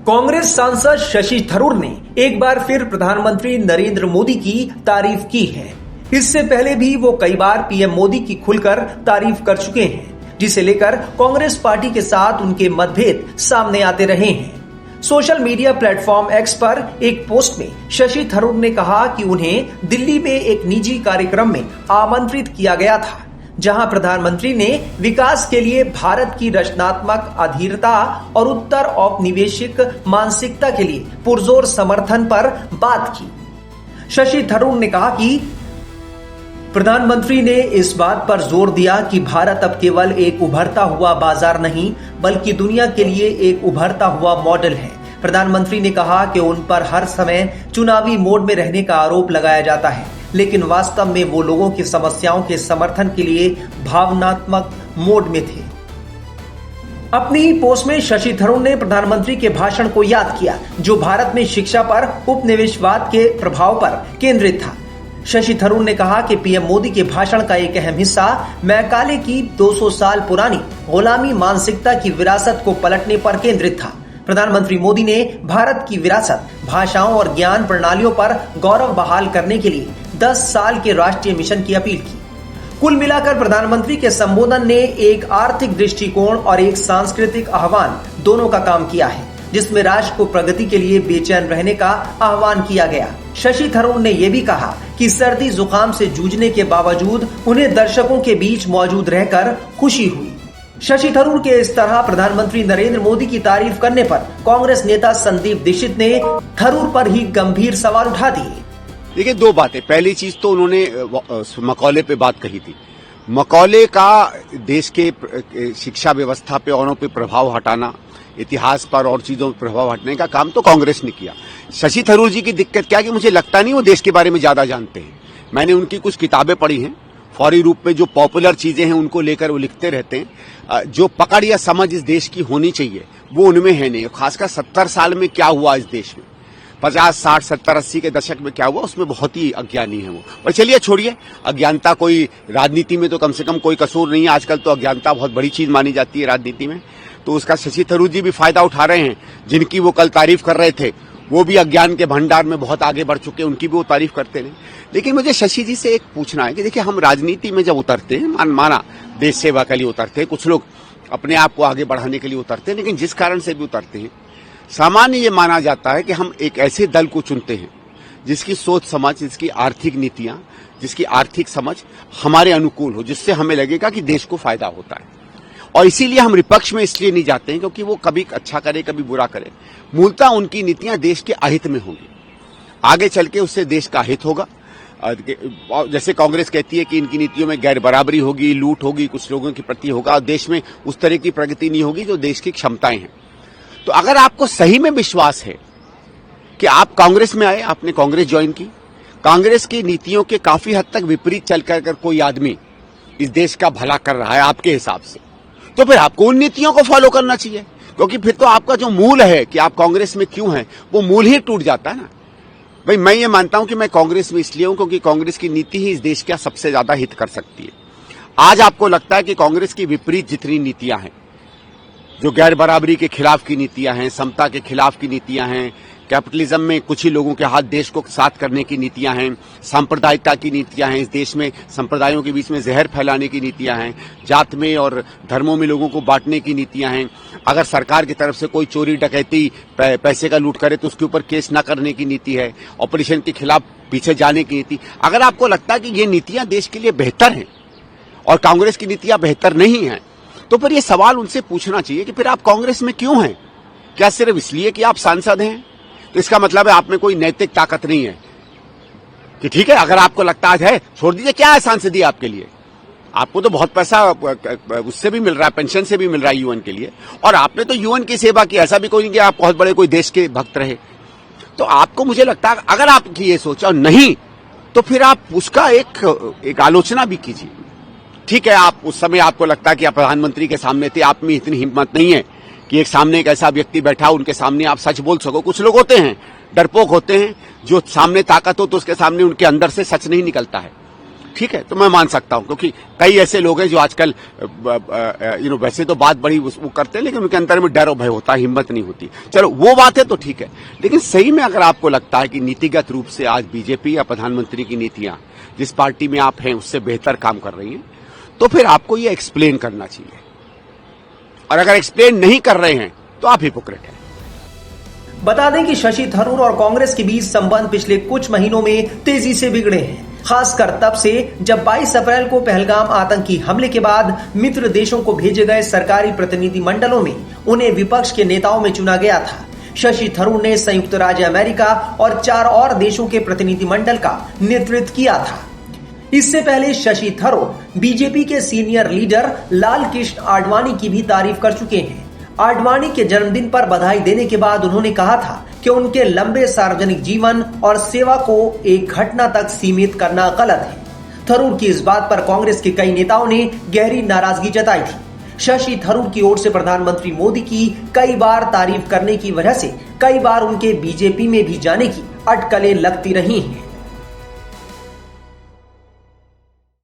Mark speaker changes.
Speaker 1: कांग्रेस सांसद शशि थरूर ने एक बार फिर प्रधानमंत्री नरेंद्र मोदी की तारीफ की है। इससे पहले भी वो कई बार पीएम मोदी की खुलकर तारीफ कर चुके हैं, जिसे लेकर कांग्रेस पार्टी के साथ उनके मतभेद सामने आते रहे हैं। सोशल मीडिया प्लेटफॉर्म एक्स पर एक पोस्ट में शशि थरूर ने कहा कि उन्हें दिल्ली में एक निजी कार्यक्रम में आमंत्रित किया गया था, जहां प्रधानमंत्री ने विकास के लिए भारत की रचनात्मक अधीरता और उत्तर औपनिवेशिक मानसिकता के लिए पुरजोर समर्थन पर बात की। शशि थरूर ने कहा कि प्रधानमंत्री ने इस बात पर जोर दिया कि भारत अब केवल एक उभरता हुआ बाजार नहीं, बल्कि दुनिया के लिए एक उभरता हुआ मॉडल है। प्रधानमंत्री ने कहा कि उन पर हर समय चुनावी मोड में रहने का आरोप लगाया जाता है, लेकिन वास्तव में वो लोगों की समस्याओं के समर्थन के लिए भावनात्मक मोड में थे। अपनी पोस्ट में शशि थरूर ने प्रधानमंत्री के भाषण को याद किया, जो भारत में शिक्षा पर उपनिवेशवाद के प्रभाव पर केंद्रित था। शशि थरूर ने कहा कि पीएम मोदी के भाषण का एक अहम हिस्सा मैकाले की 200 साल पुरानी गुलामी मानसिकता की विरासत को पलटने पर केंद्रित था। प्रधानमंत्री मोदी ने भारत की विरासत, भाषाओं और ज्ञान प्रणालियों पर गौरव बहाल करने के लिए 10 साल के राष्ट्रीय मिशन की अपील की। कुल मिलाकर प्रधानमंत्री के संबोधन ने एक आर्थिक दृष्टिकोण और एक सांस्कृतिक आह्वान दोनों का काम किया है, जिसमें राष्ट्र को प्रगति के लिए बेचैन रहने का आह्वान किया गया। शशि थरूर ने यह भी कहा कि सर्दी जुकाम से जूझने के बावजूद उन्हें दर्शकों के बीच मौजूद रहकर खुशी हुई। शशि थरूर के इस तरह प्रधानमंत्री नरेंद्र मोदी की तारीफ करने पर कांग्रेस नेता संदीप दीक्षित ने थरूर पर ही गंभीर सवाल उठा दिए।
Speaker 2: देखिए, दो बातें। पहली चीज तो उन्होंने मकौले पे बात कही थी। मकौले का देश के शिक्षा व्यवस्था पे औरों पे प्रभाव हटाना, इतिहास पर और चीजों पर प्रभाव हटने का काम तो कांग्रेस ने किया। शशि थरूर जी की दिक्कत क्या है कि मुझे लगता नहीं वो देश के बारे में ज्यादा जानते हैं। मैंने उनकी कुछ किताबें पढ़ी हैं, फौरी रूप में जो पॉपुलर चीजें हैं उनको लेकर वो लिखते रहते हैं। जो पकड़ या समझ इस देश की होनी चाहिए वो उनमें है नहीं। खासकर 70 साल में क्या हुआ इस देश में, 50, 60, 70, 80 के दशक में क्या हुआ, उसमें बहुत ही अज्ञानी है वो। पर चलिए छोड़िए, अज्ञानता कोई राजनीति में तो कम से कम कोई कसूर नहीं है। आजकल तो अज्ञानता बहुत बड़ी चीज मानी जाती है राजनीति में, तो उसका शशि थरूर जी भी फायदा उठा रहे हैं। जिनकी वो कल तारीफ कर रहे थे वो भी अज्ञान के भंडार में बहुत आगे बढ़ चुके हैं, उनकी भी वो तारीफ करते रहे। लेकिन मुझे शशि जी से एक पूछना है कि देखिए, हम राजनीति में जब उतरते हैं, माना देश सेवा के लिए उतरते हैं, कुछ लोग अपने आप को आगे बढ़ाने के लिए उतरते हैं, लेकिन जिस कारण से भी उतरते हैं, सामान्य ये माना जाता है कि हम एक ऐसे दल को चुनते हैं जिसकी सोच समझ, जिसकी आर्थिक नीतियां, जिसकी आर्थिक समझ हमारे अनुकूल हो, जिससे हमें लगेगा कि देश को फायदा होता है। और इसीलिए हम विपक्ष में इसलिए नहीं जाते हैं क्योंकि वो कभी अच्छा करे कभी बुरा करे। मूलतः उनकी नीतियां देश के अहित में होंगी, आगे चल के उससे देश का हित होगा। जैसे कांग्रेस कहती है कि इनकी नीतियों में गैर बराबरी होगी, लूट होगी, कुछ लोगों के प्रति होगा, और देश में उस तरह की प्रगति नहीं होगी जो देश की क्षमताएं हैं। तो अगर आपको सही में विश्वास है कि आप कांग्रेस में आए, आपने कांग्रेस ज्वाइन की, कांग्रेस की नीतियों के काफी हद तक विपरीत चल कर कोई आदमी इस देश का भला कर रहा है आपके हिसाब से, तो फिर आपको उन नीतियों को फॉलो करना चाहिए। क्योंकि फिर तो आपका जो मूल है कि आप कांग्रेस में क्यों हैं, वो मूल ही टूट जाता है ना। भाई, मैं ये मानता हूं कि मैं कांग्रेस में इसलिए हूं क्योंकि कांग्रेस की नीति ही इस देश का सबसे ज्यादा हित कर सकती है। आज आपको लगता है कि कांग्रेस की विपरीत जितनी नीतियां हैं, जो गैर बराबरी के खिलाफ की नीतियां हैं, समता के खिलाफ की नीतियां हैं, कैपिटलिज्म में कुछ ही लोगों के हाथ देश को साथ करने की नीतियां हैं, सांप्रदायिकता की नीतियां हैं, इस देश में संप्रदायों के बीच में जहर फैलाने की नीतियां हैं, जात में और धर्मों में लोगों को बांटने की नीतियां हैं, अगर सरकार की तरफ से कोई चोरी डकैती पैसे का लूट करे तो उसके ऊपर केस न करने की नीति है, ऑपरेशन के खिलाफ पीछे जाने की नीति। अगर आपको लगता है कि ये नीतियां देश के लिए बेहतर हैं और कांग्रेस की नीतियां बेहतर नहीं हैं, तो फिर ये सवाल उनसे पूछना चाहिए कि फिर आप कांग्रेस में क्यों हैं? क्या सिर्फ इसलिए कि आप सांसद हैं? तो इसका मतलब है आप में कोई नैतिक ताकत नहीं है कि ठीक है, अगर आपको लगता है छोड़ दीजिए, क्या है सांसदी आपके लिए? आपको तो बहुत पैसा उससे भी मिल रहा है, पेंशन से भी मिल रहा है यूएन के लिए, और आपने तो यूएन की सेवा की। ऐसा भी कोई नहीं कि आप बहुत बड़े कोई देश के भक्त रहे। तो आपको, मुझे लगता है अगर आपकी ये सोचा नहीं, तो फिर आप उसका एक आलोचना भी कीजिए। ठीक है, आप उस समय आपको लगता है कि आप प्रधानमंत्री के सामने थे, आप में इतनी हिम्मत नहीं है कि एक सामने एक ऐसा व्यक्ति बैठा उनके सामने आप सच बोल सको। कुछ लोग होते हैं, डरपोक होते हैं, जो सामने ताकत हो तो उसके सामने उनके अंदर से सच नहीं निकलता है। ठीक है, तो मैं मान सकता हूं, क्योंकि कई ऐसे लोग हैं जो आजकल वैसे तो बात बड़ी वो करते हैं, लेकिन उनके अंदर में डर और भय होता है, हिम्मत नहीं होती। चलो वो बात है तो ठीक है, लेकिन सही में अगर आपको लगता है कि नीतिगत रूप से आज बीजेपी या प्रधानमंत्री की नीतियां जिस पार्टी में आप हैं उससे बेहतर काम कर रही हैं, तो फिर आपको ये एक्सप्लेन करना चाहिए। और अगर एक्सप्लेन नहीं कर रहे हैं तो आप हिपोक्रेट हैं।
Speaker 1: बता दें कि शशि थरूर और कांग्रेस के बीच संबंध पिछले कुछ महीनों में तेजी से बिगड़े हैं, खासकर तब से जब 22 अप्रैल को पहलगाम आतंकी हमले के बाद मित्र देशों को भेजे गए सरकारी प्रतिनिधि मंडलों में उन्हें विपक्ष के नेताओं में चुना गया था। शशि थरूर ने संयुक्त राज्य अमेरिका और 4 और देशों के प्रतिनिधि मंडल का नेतृत्व किया था। इससे पहले शशि थरूर बीजेपी के सीनियर लीडर लाल कृष्ण आडवाणी की भी तारीफ कर चुके हैं। आडवाणी के जन्मदिन पर बधाई देने के बाद उन्होंने कहा था कि उनके लंबे सार्वजनिक जीवन और सेवा को एक घटना तक सीमित करना गलत है। थरूर की इस बात पर कांग्रेस के कई नेताओं ने गहरी नाराजगी जताई थी। शशि थरूर की ओर से प्रधानमंत्री मोदी की कई बार तारीफ करने की वजह से कई बार उनके बीजेपी में भी जाने की अटकलें लगती रही हैं।